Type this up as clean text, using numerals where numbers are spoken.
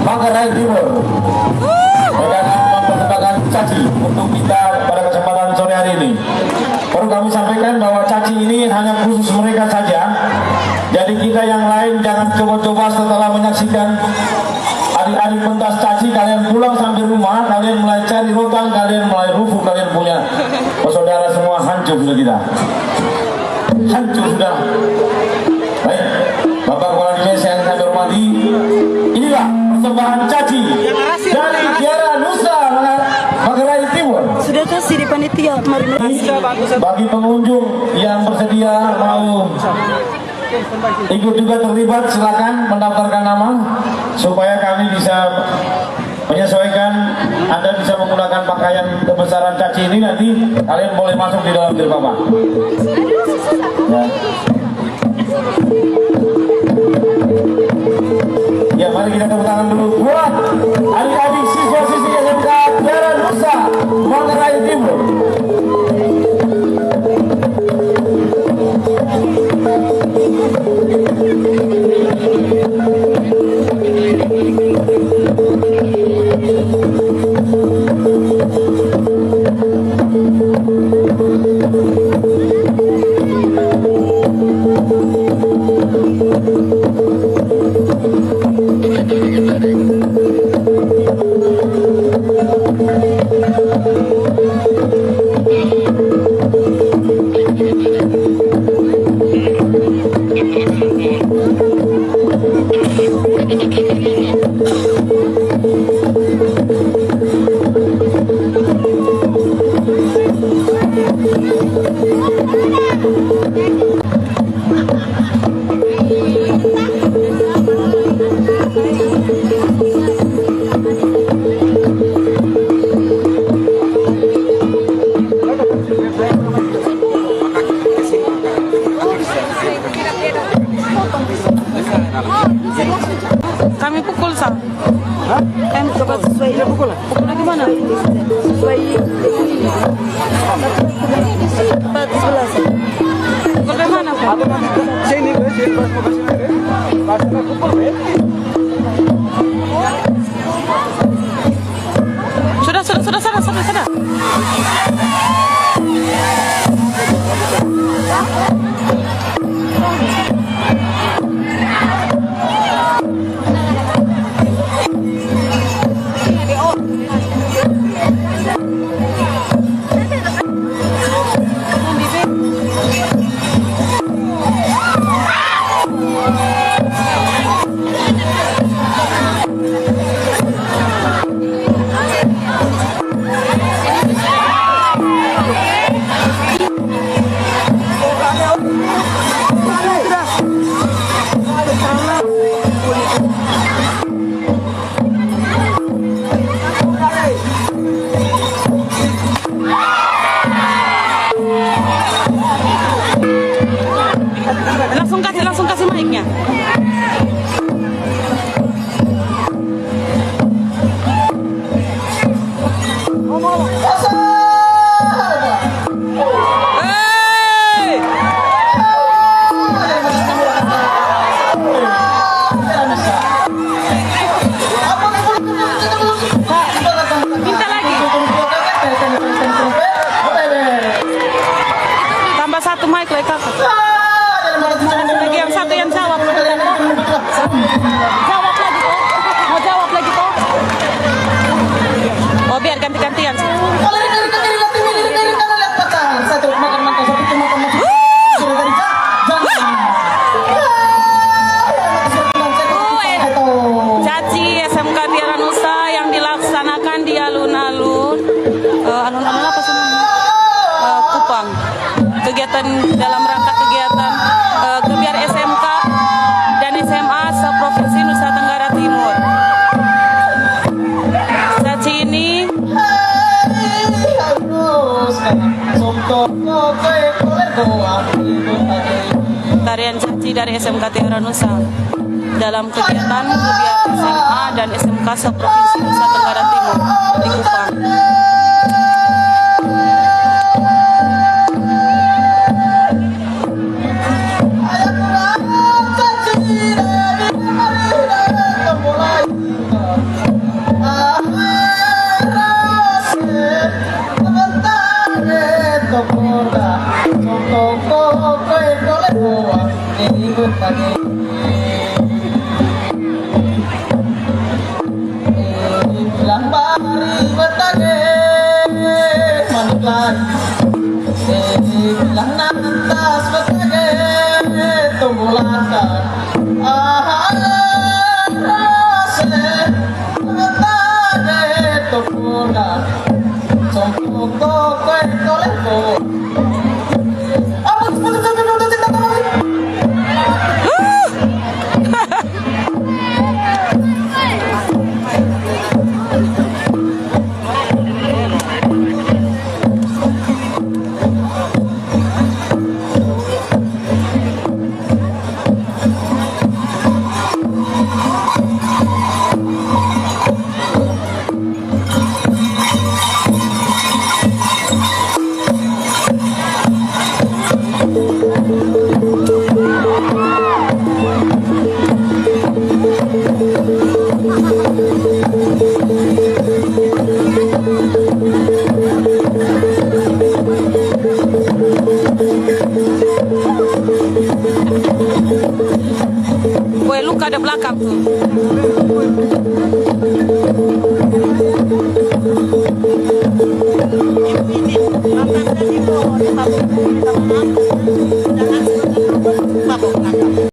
Manggarai Timur dengan mempersembahkan caci untuk kita pada kesempatan sore hari ini. Perlu kami sampaikan bahwa caci ini hanya khusus mereka saja. Jadi kita yang lain jangan coba-coba setelah menyaksikan adik-adik pentas caci, kalian pulang sampai rumah, kalian mulai cari rotan, kalian mulai rufuh, kalian punya saudara semua hancur sudah kita. Hancur sudah. Baik, Bapak Kepala Desa yang kami hormati, inilah persembahan caci dari Tiara Nusa Manggarai Timur. Sudah kasih di panitia kemarin. Bagi pengunjung yang bersedia mau ikut juga terlibat, silakan mendaftarkan nama supaya kami bisa menyesuaikan. Anda bisa menggunakan pakaian kebesaran caci ini, nanti kalian boleh masuk di dalam diri Bapak. Ya, mari kita tepuk tangan dulu buat adik-adik siswa-siswi SMK Tiara Nusa Manggarai Timur. Kami pukul sah. Kami coba sesuai pukul. Pukulnya gimana? Sesuai 14. Pukul ke mana, Pak? Sini, Sudah. Langsung kasih mic-nya. Minta lagi. Tambah satu mic lagi, Kak. Lagi yang satu yang jawab. Jawab lagi toh. Mau jawab lagi toh. Oh, biar ganti-gantian sih. Caci SMK Tiara Nusa yang dilaksanakan di alun-alun apa sih namanya? Kupang. Kegiatan dalam rangka kegiatan Gebiar SMK dan SMA se-Provinsi Nusa Tenggara Timur. Caci ini tarian caci dari SMK Tiara Nusa dalam kegiatan Gebiar SMA dan SMK se-Provinsi Nusa Tenggara Timur di Kupang. bilang bari betage manulan bilang nantas betage tunggulankan se betage tunggulan sompok koe koleko apa Woi, luka ada belakang tuh.